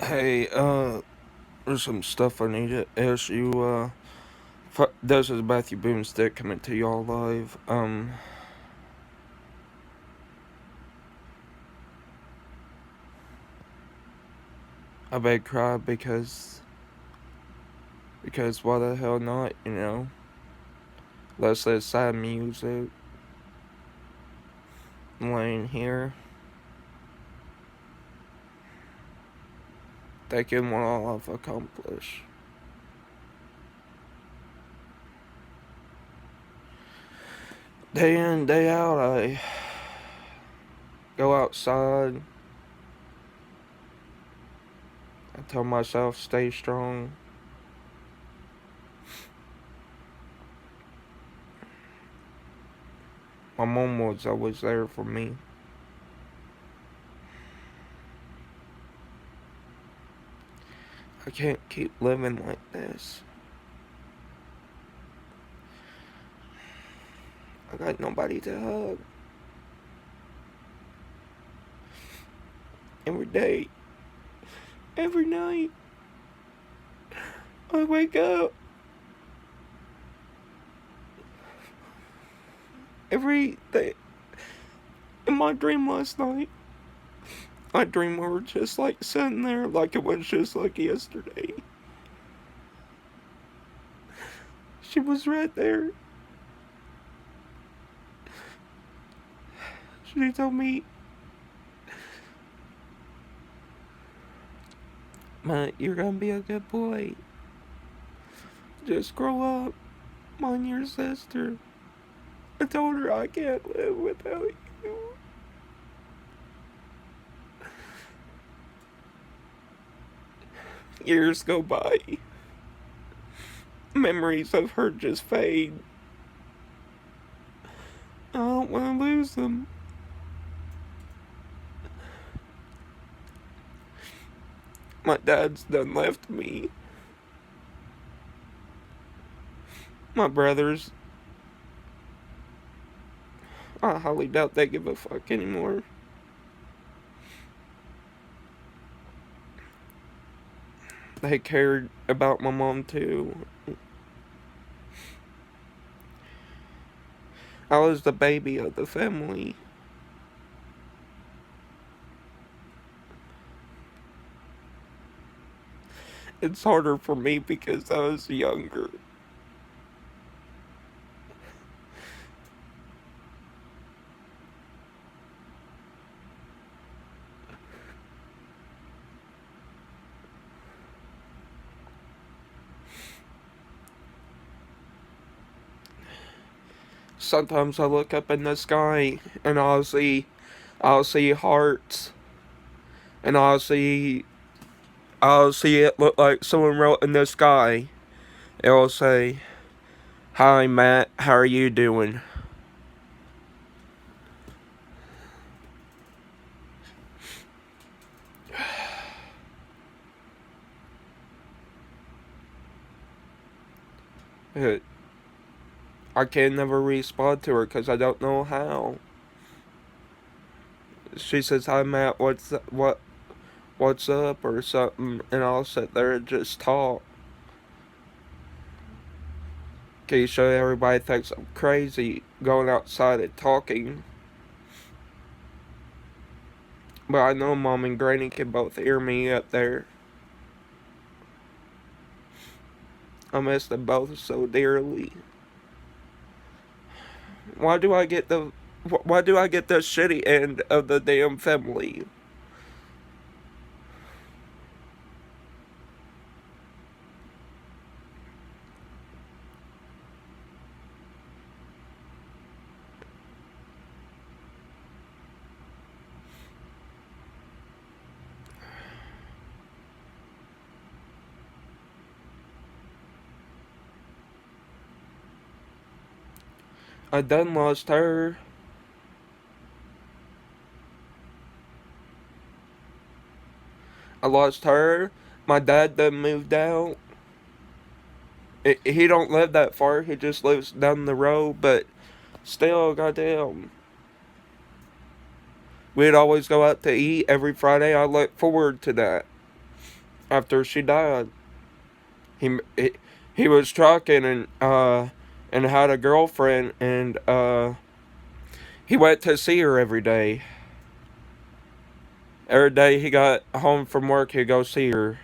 Hey, there's some stuff I need to ask you. This is Matthew Boomstick coming to y'all live. I beg cry because why the hell not? Let's say sad music laying here, thinking what all I've accomplished. Day in, day out, I go outside. I tell myself stay strong. My mom was always there for me. I can't keep living like this. I got nobody to hug. Every day, every night, I wake up. Every day. In my dream last night, I dreamed we were just like sitting there like it was just like yesterday. She was right there. She told me, Matt, you're gonna be a good boy. Just grow up. Mind your sister. I told her I can't live without you. Years go by. Memories of her just fade. I don't want to lose them. My dad's done left me. My brothers, I highly doubt they give a fuck anymore. They cared about my mom too. I was the baby of the family. It's harder for me because I was younger. Sometimes I look up in the sky and I'll see hearts and I'll see it look like someone wrote in the sky. It'll say, "Hi Matt, how are you doing?" It, I can never respond to her because I don't know how. She says, "Hi Matt, what's up?" or something, and I'll sit there and just talk. Okay, so everybody thinks I'm crazy going outside and talking. But I know Mom and Granny can both hear me up there. I miss them both so dearly. Why do I get the why do I get the shitty end of the damn family? I done lost her. I lost her. My dad done moved out. He don't live that far. He just lives down the road. But still, goddamn, we'd always go out to eat every Friday. I look forward to that. after she died. He he, he was trucking and had a girlfriend, and he went to see her every day. Every day he got home from work, he'd go see her,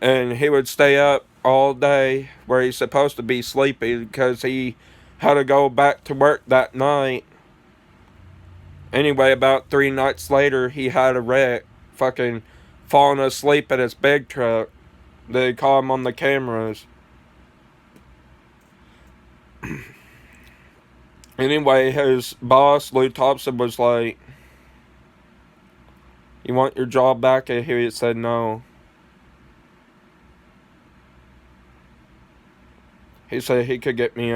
and he would stay up all day where he's supposed to be sleeping because he had to go back to work that night. Anyway, about 3 nights later, he had a wreck, fucking falling asleep in his big truck. They caught him on the cameras. Anyway, his boss, Lou Thompson, was like, "You want your job back?" And he said no. He said he could get me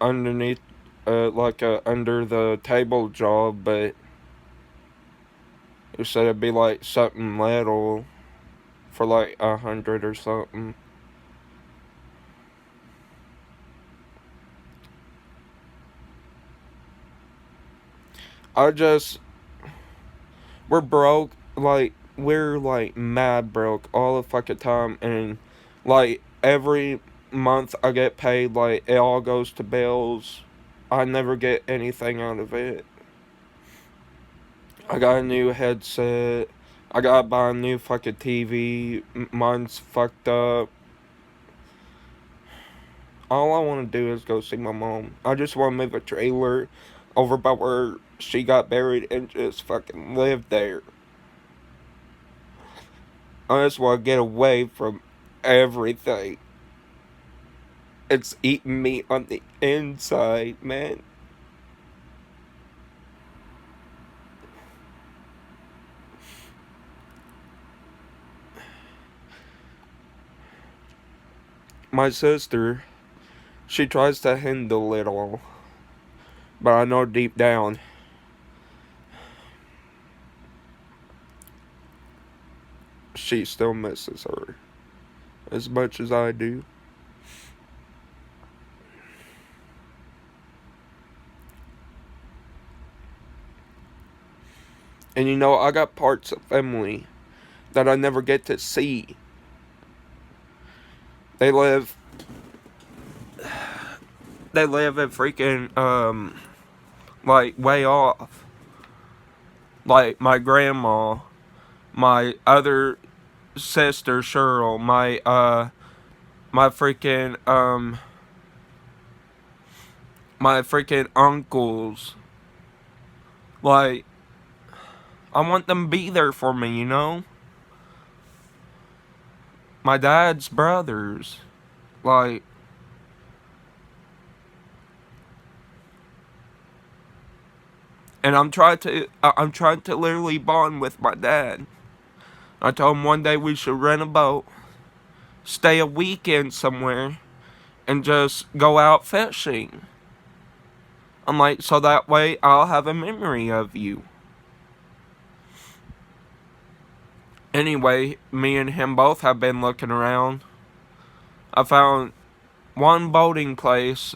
underneath, like a under the table job, but he said it'd be like something little for like 100 or something. I just, we're broke, like, we're like mad broke all the fucking time, and like every month I get paid, like it all goes to bills. I never get anything out of it. I got a new headset. I gotta buy a new fucking TV. Mine's fucked up. All I want to do is go see my mom. I just want to move a trailer over by where she got buried and just fucking live there. I just want to get away from everything. It's eating me on the inside, man. My sister, she tries to handle it all, but I know deep down she still misses her as much as I do. And you know, I got parts of family that I never get to see. They live they live in freaking like way off. Like my grandma, my other sister Cheryl, my freaking my freaking uncles. Like, I want them to be there for me, you know? My dad's brothers. Like, and I'm trying to literally bond with my dad. I told him one day we should rent a boat, stay a weekend somewhere, and just go out fishing. I'm like, so that way I'll have a memory of you. Anyway, me and him both have been looking around. I found one boating place,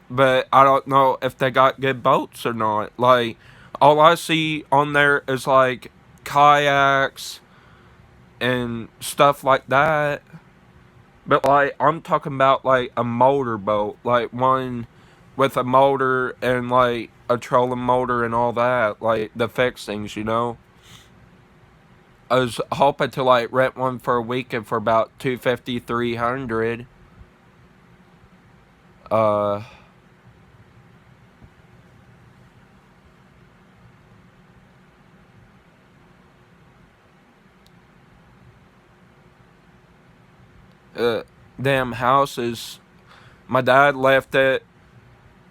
but I don't know if they got good boats or not. Like, all I see on there is like kayaks and stuff like that. But like, I'm talking about like a motorboat, like one with a motor and like a trolling motor and all that, like the fixings, you know. I was hoping to like rent one for a weekend for about 250, 300. Uh, uh, damn houses. My dad left it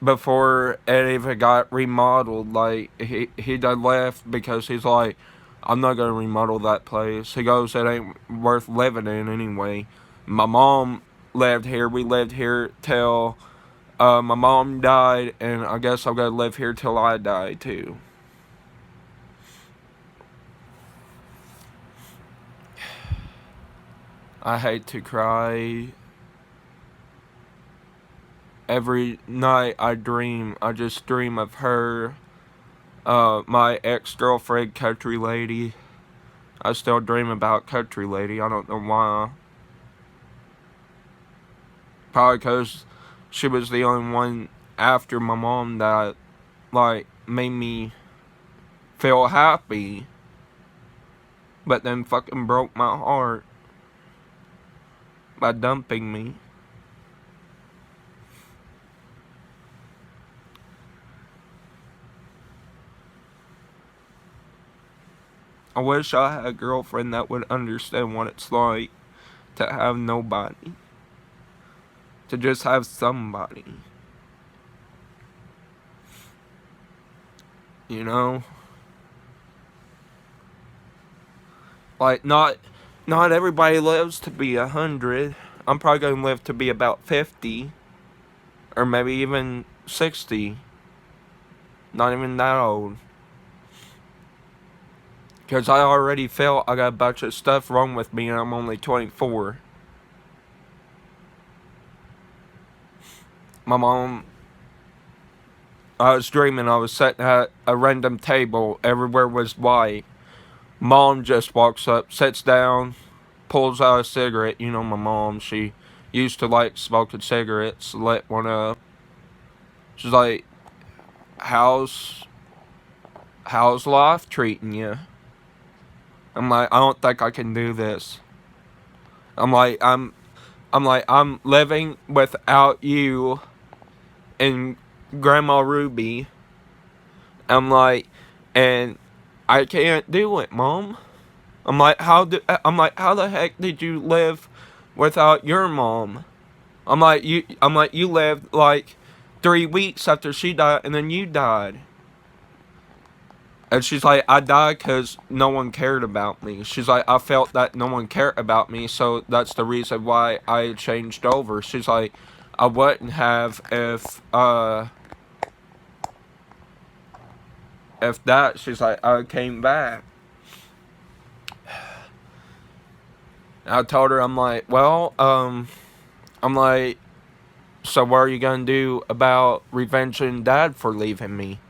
before it even got remodeled. Like he done left because he's like, I'm not gonna remodel that place. He goes, it ain't worth living in anyway. My mom lived here. We lived here till my mom died, and I guess I'm gonna live here till I die too. I hate to cry. Every night I just dream of her. My ex girlfriend, country lady. I still dream about Country Lady. I don't know why. Probably because she was the only one after my mom that, like, made me feel happy. But then fucking broke my heart by dumping me. I wish I had a girlfriend that would understand what it's like to have nobody. To just have somebody. You know? Like, not everybody lives to be 100. I'm probably gonna live to be about 50. Or maybe even 60. Not even that old. Because I already felt I got a bunch of stuff wrong with me and I'm only 24. My mom, I was dreaming I was sitting at a random table. Everywhere was white. Mom just walks up, sits down, pulls out a cigarette. You know my mom, she used to like smoking cigarettes, lit one up. She's like, how's life treating you? I'm like, I don't think I can do this. I'm like, I'm living without you and Grandma Ruby. I'm like, and I can't do it, Mom. I'm like, how the heck did you live without your mom? I'm like, you lived like 3 weeks after she died, and then you died. And she's like, I died because no one cared about me. She's like, I felt that no one cared about me, so that's the reason why I changed over. She's like, I wouldn't have if that. She's like, I came back. And I told her, I'm like, well, I'm like, so what are you gonna do about revenging Dad for leaving me?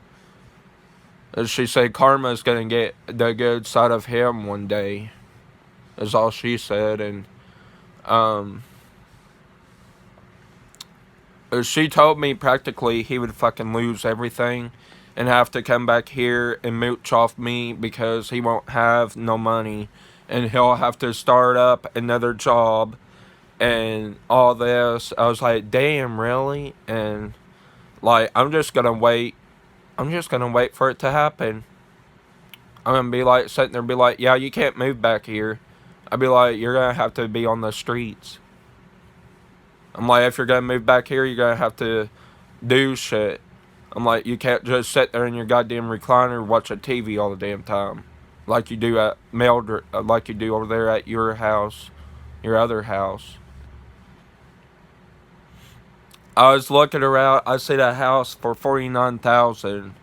And she said, karma's gonna get the good side of him one day. Is all she said, and um. She told me practically he would fucking lose everything and have to come back here and mooch off me because he won't have no money and he'll have to start up another job and all this. I was like, damn, really? And like, I'm just gonna wait. I'm just gonna wait for it to happen. I'm gonna be like, sitting there and be like, yeah, you can't move back here. I'd be like, you're gonna have to be on the streets. I'm like, if you're gonna move back here, you're gonna have to do shit. I'm like, you can't just sit there in your goddamn recliner watching TV all the damn time, like you do at Mildred, like you do over there at your house, your other house. I was looking around. I see that house for 49,000.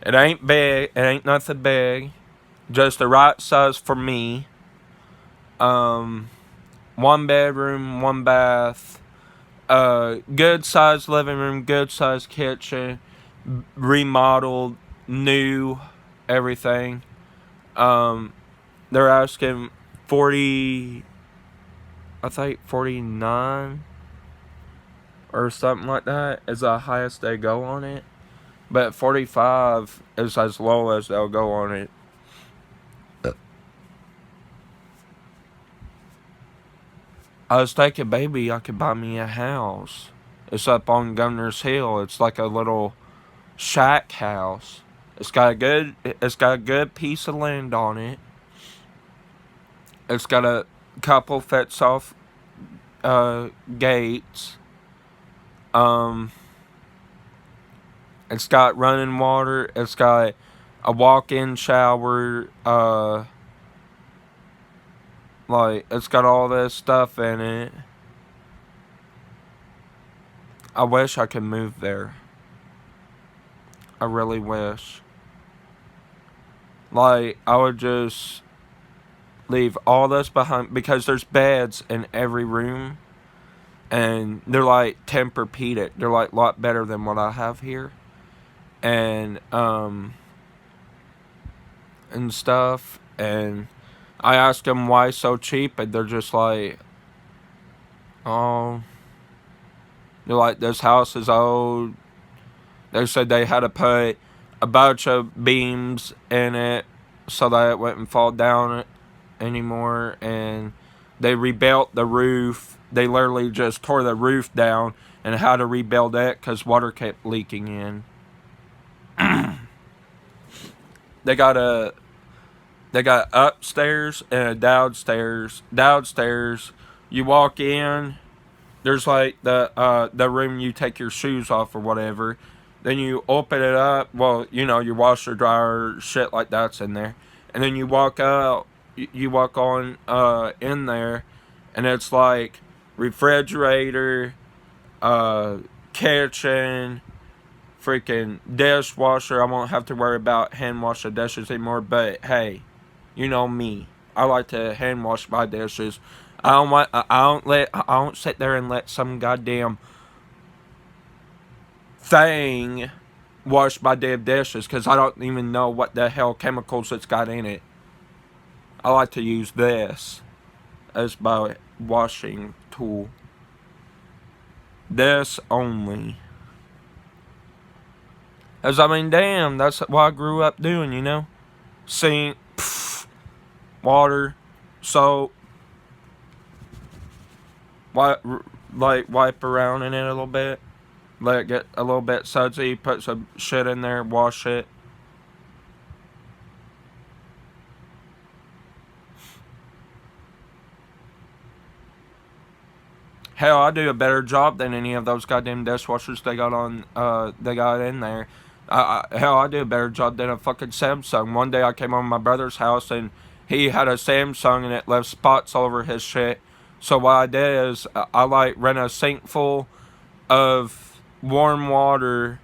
It ain't big. It ain't nothing big. Just the right size for me. Um, 1 bedroom, 1 bath. Good sized living room, good sized kitchen, remodeled, new, everything. They're asking 40, I think 49 or something like that is the highest they go on it. But 45 is as low as they'll go on it. I was thinking, baby, I could buy me a house. It's up on Governor's Hill. It's like a little shack house. It's got a good piece of land on it. It's got a couple fence off gates. Um, it's got running water. It's got a walk-in shower. Like, it's got all this stuff in it. I wish I could move there. I really wish. Like, I would just leave all this behind because there's beds in every room and they're like Tempur-Pedic. They're like a lot better than what I have here. And stuff. And I asked them why so cheap, and they're just like, oh, they're like, this house is old. They said they had to put a bunch of beams in it so that it wouldn't fall down anymore, and they rebuilt the roof. They literally just tore the roof down and had to rebuild it because water kept leaking in. They got a They got upstairs and a downstairs. Downstairs, you walk in. There's like the room you take your shoes off or whatever. Then you open it up. Well, you know your washer, dryer, shit like that's in there. And then you walk out. You walk on in there, and it's like refrigerator, uh, kitchen, freaking dishwasher. I won't have to worry about hand wash the dishes anymore. But hey, you know me. I like to hand wash my dishes. I don't sit there and let some goddamn thing wash my damn dishes because I don't even know what the hell chemicals it's got in it. I like to use this as my washing tool. This only. As I mean, damn, that's what I grew up doing, you know? Sink, water, soap, wipe, wipe around in it a little bit, let it get a little bit sudsy, put some shit in there, wash it. Hell, I do a better job than any of those goddamn dishwashers they got in there. Hell, I do a better job than a fucking Samsung. One day I came over to my brother's house and he had a Samsung and it left spots all over his shit. So what I did is I like ran a sink full of warm water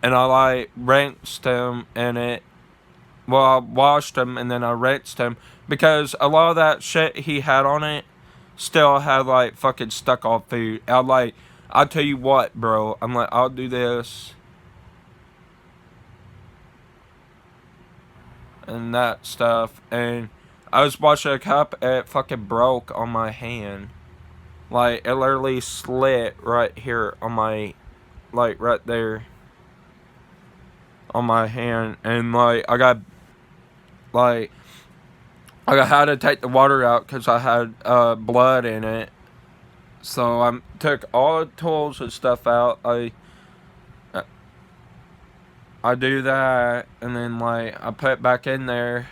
and I like rinsed them in it. Well, I washed them and then I rinsed them because a lot of that shit he had on it still had like fucking stuck on food. I'll tell you what, bro. I'm like, I'll do this and that stuff. And I was washing a cup and it fucking broke on my hand. Like, it literally slit right here on my, like, right there on my hand. And, like, like, I had to take the water out because I had blood in it. So I took all the tools and stuff out. I do that, and then like I put it back in there.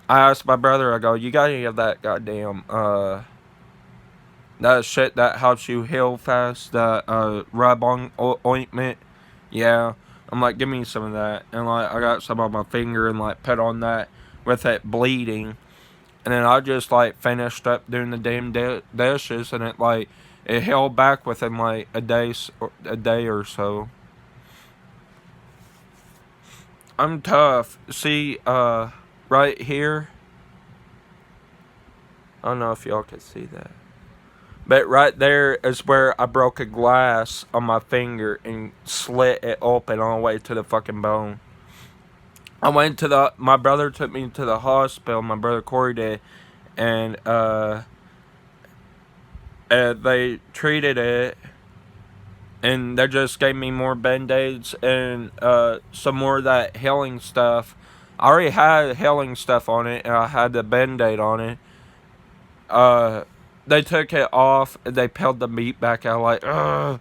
I asked my brother. I go, "You got any of that goddamn that shit that helps you heal fast? That rub on ointment?" Yeah. I'm like, "Give me some of that." And like I got some on my finger and like put on that with it bleeding. And then I just like finished up doing the damn dishes, and it held back within like a day or so. I'm tough. See, right here. I don't know if y'all can see that, but right there is where I broke a glass on my finger and slit it open all the way to the fucking bone. My brother took me to the hospital. My brother Corey did, and they treated it, and they just gave me more band-aids and some more of that healing stuff. I already had healing stuff on it, and I had the band-aid on it. They took it off, and they peeled the meat back out, like, ugh.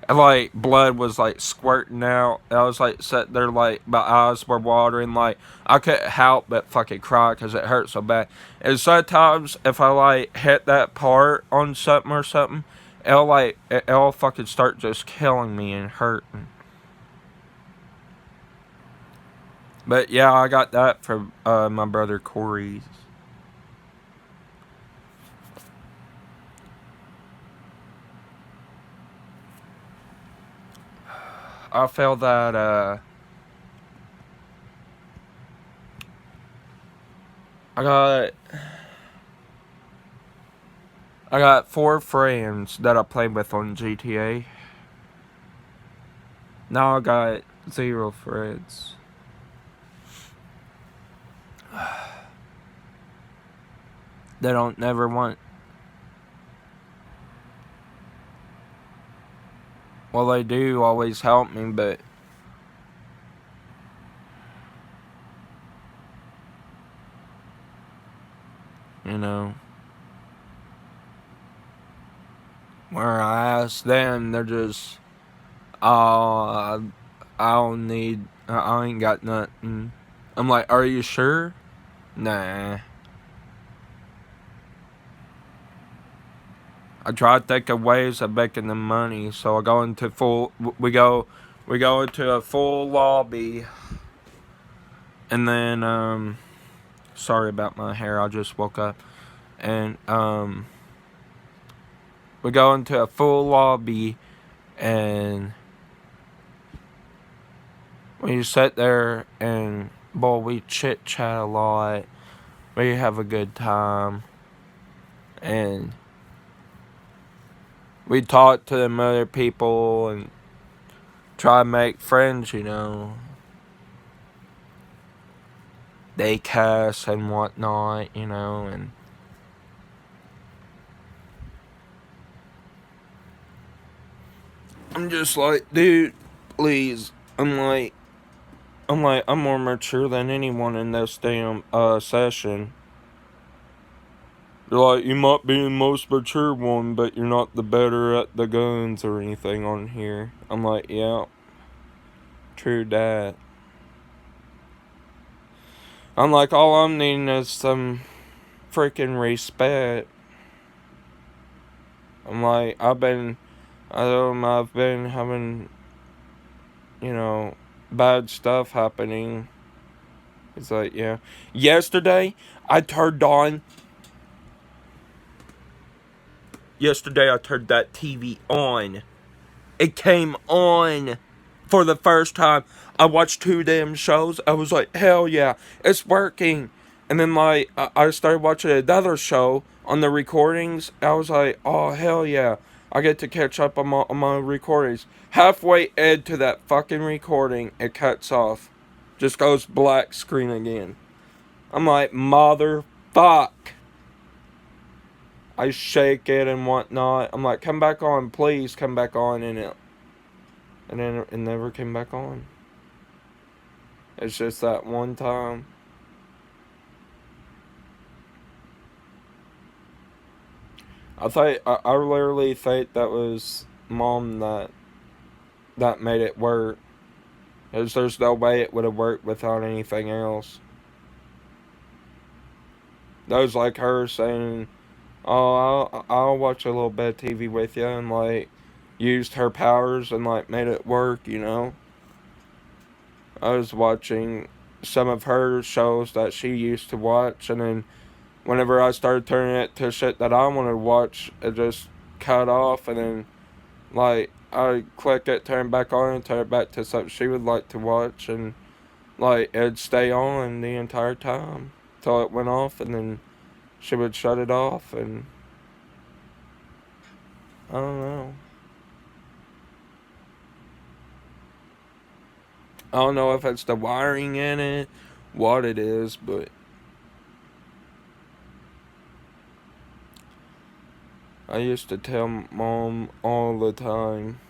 And, like, blood was, like, squirting out. I was, like, sitting there, like, my eyes were watering, like, I couldn't help but fucking cry because it hurt so bad. And sometimes, if I, like, hit that part on something or something, it'll fucking start just killing me and hurting. But, yeah, I got that from my brother Corey's. I feel that, I got I got 4 friends that I played with on GTA. Now I got 0 friends. They don't never want. Well, they do always help me, but you know, where I ask them, they're just, oh, I don't need, I ain't got nothing. I'm like, are you sure? Nah. I try to think of ways of making the money, so I go into we go into a full lobby, and then sorry about my hair, I just woke up, and we go into a full lobby, and we sit there, and boy, we chit chat a lot, we have a good time, and we talk to them other people, and try to make friends, you know. They cuss and whatnot, you know, and I'm just like, dude, please. I'm more mature than anyone in this damn session. They're like, you might be the most mature one, but you're not the better at the guns or anything on here. I'm like, yeah, true that. I'm like, all I'm needing is some freaking respect. I'm like, I've been having, you know, bad stuff happening. It's like, yeah. Yesterday, I turned on. Yesterday, I turned that TV on. It came on for the first time. I watched 2 damn shows. I was like, hell yeah, it's working. And then, like, I started watching another show on the recordings. I was like, oh, hell yeah. I get to catch up on my recordings. Halfway into that fucking recording, it cuts off. Just goes black screen again. I'm like, motherfuck. I shake it and whatnot. I'm like, come back on, please, come back on, and then it never came back on. It's just that one time. I literally think that was mom that made it work. Cause there's no way it would have worked without anything else. That was like her saying, "Oh, I'll watch a little bit of TV with you," and like used her powers and like made it work. You know. I was watching some of her shows that she used to watch, and then whenever I started turning it to shit that I wanted to watch, it just cut off, and then like I click it, turn it back on, and turn it back to something she would like to watch, and like it'd stay on the entire time till it went off, and then she would shut it off, and I don't know. I don't know if it's the wiring in it, what it is, but I used to tell mom all the time.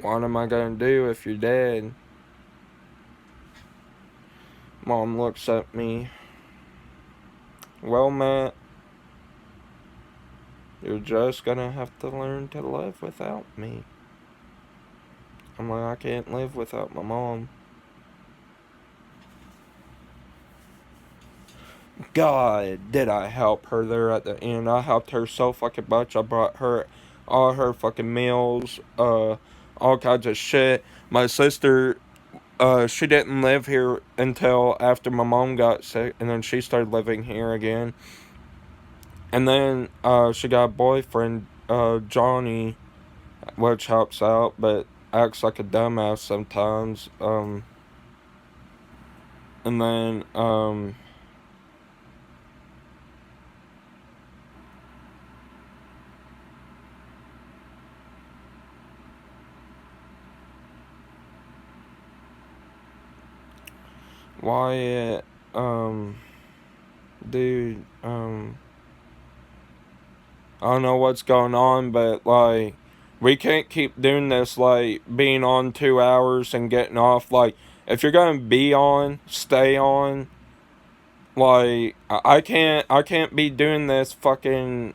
What am I gonna do if you're dead? Mom looks at me. Well, Matt, you're just gonna have to learn to live without me. I'm like, I can't live without my mom. God, did I help her there at the end. I helped her so fucking much. I brought her all her fucking meals, all kinds of shit. My sister, she didn't live here until after my mom got sick, and then she started living here again. And then, she got a boyfriend, Johnny, which helps out, but acts like a dumbass sometimes. And then, Wyatt, dude, I don't know what's going on, but, like, we can't keep doing this, like, being on 2 hours and getting off. Like, if you're gonna be on, stay on. Like, I can't be doing this fucking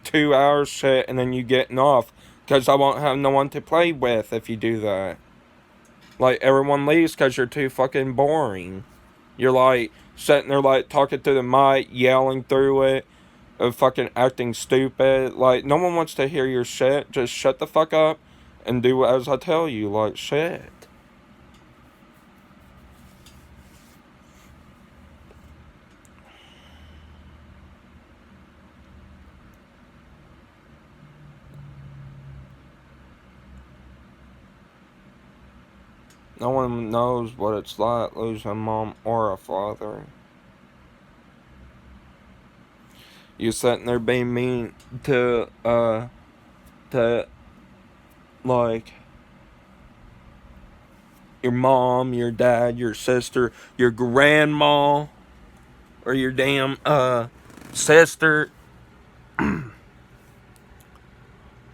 2 hours shit and then you getting off. Because I won't have no one to play with if you do that. Like, everyone leaves because you're too fucking boring. You're, like, sitting there, like, talking to the mic, yelling through it, fucking acting stupid. Like, no one wants to hear your shit. Just shut the fuck up and do as I tell you. Like, shit. No one knows what it's like losing a mom or a father. You sitting there being mean to, like, your mom, your dad, your sister, your grandma, or your damn, sister.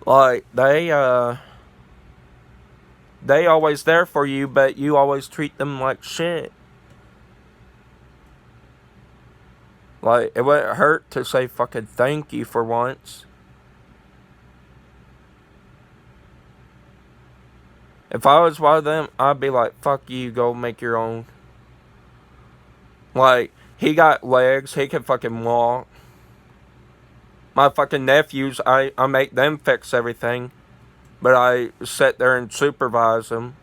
Like, they always there for you, but you always treat them like shit. Like, it wouldn't hurt to say fucking thank you for once. If I was one of them, I'd be like, fuck you, go make your own. Like, he got legs, he can fucking walk. My fucking nephews, I make them fix everything. But I sit there and supervise them.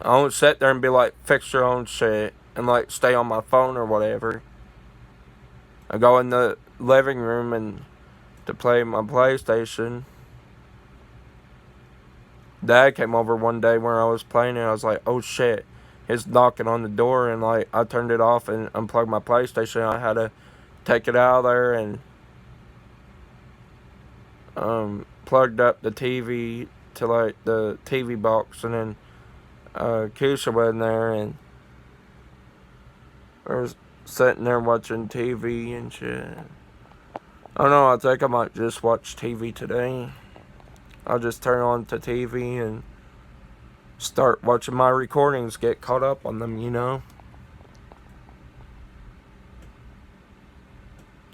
I don't sit there and be like, fix your own shit. And like, stay on my phone or whatever. I go in the living room and to play my PlayStation. Dad came over one day where I was playing and I was like, oh shit. He's knocking on the door and like, I turned it off and unplugged my PlayStation. I had to take it out of there and plugged up the TV to like the TV box, and then Keisha went in there and I was sitting there watching TV and shit. I don't know, I think I might just watch TV today. I'll just turn on to TV and start watching my recordings, get caught up on them, you know?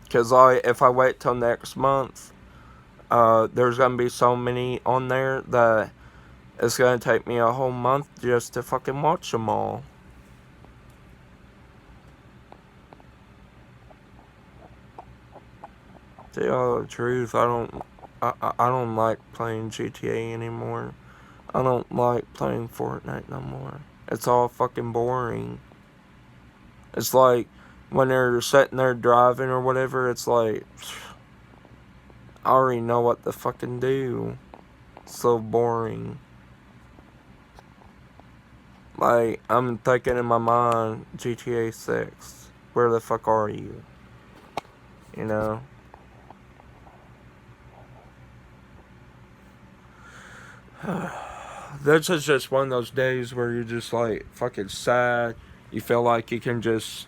Because if I wait till next month, there's going to be so many on there that it's going to take me a whole month just to fucking watch them all. To tell the truth, I don't like playing GTA anymore. I don't like playing Fortnite no more. It's all fucking boring. It's like when they're sitting there driving or whatever, it's like I already know what to fucking do. It's so boring. Like, I'm thinking in my mind, GTA 6, where the fuck are you? You know? This is just one of those days where you're just like fucking sad. You feel like you can just.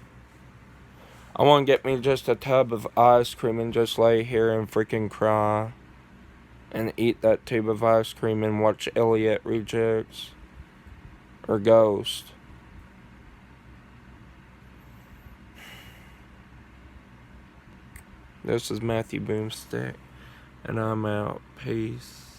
I want to get me just a tub of ice cream and just lay here and freaking cry. And eat that tube of ice cream and watch Elliot Rejects. Or Ghost. This is Matthew Boomstick. And I'm out. Peace.